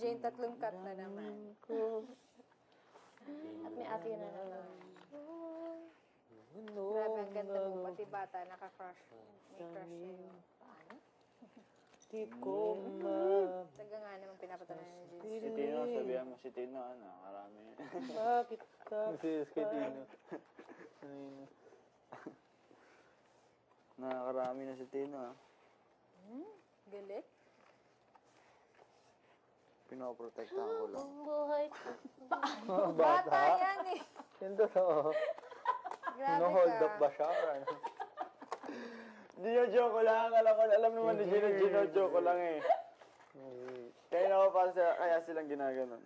Jane, 3 cut na naman. At may ate na naman. Grabe, ang ganda mo. Pati bata, naka-crush. May crush sa'yo. Paano? Di ko Taga nga naman pinapatunayan ni Jane. Si Tino, sabihan mo si Tino, ano, karami. Bakit ka? Serious kay Tino. Nakakarami na si Tino, ha. Galit? Pinoprotektahan ko lang. Ang buhay ko. Bata yan eh. Yung totoo. Grabe No-hold up ka. ba siya? Or ano? Gino-joke ko lang. Alam naman ni Gino-joke ko lang eh. Kaya nakapasa, kaya silang ginaganon.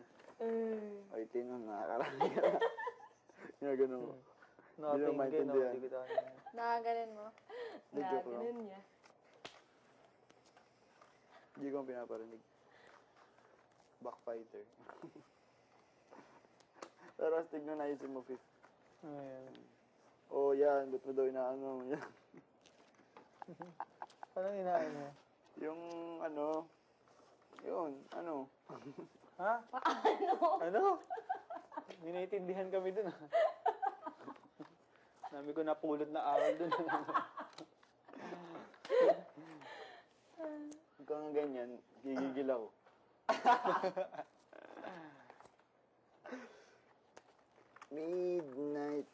Ay, Tino, nakakarami ka na. Ginaganon mo. Hindi mo maintindihan. Nakaganon mo? Joke lang. Ganun niya. Hindi ko pinaparinig. Backfighter. Pero astig na naisip mo, Fifth. Ayan. Oh, yan. Ba't mo daw inaano? Yan. Anong inaano mo? Yung ano, yun, ano. Ha? Ano? Ninaintindihan kami dun, ha? Nami ko napulot na aral dun. Huwag kang ganyan, gigigil ako. Midnight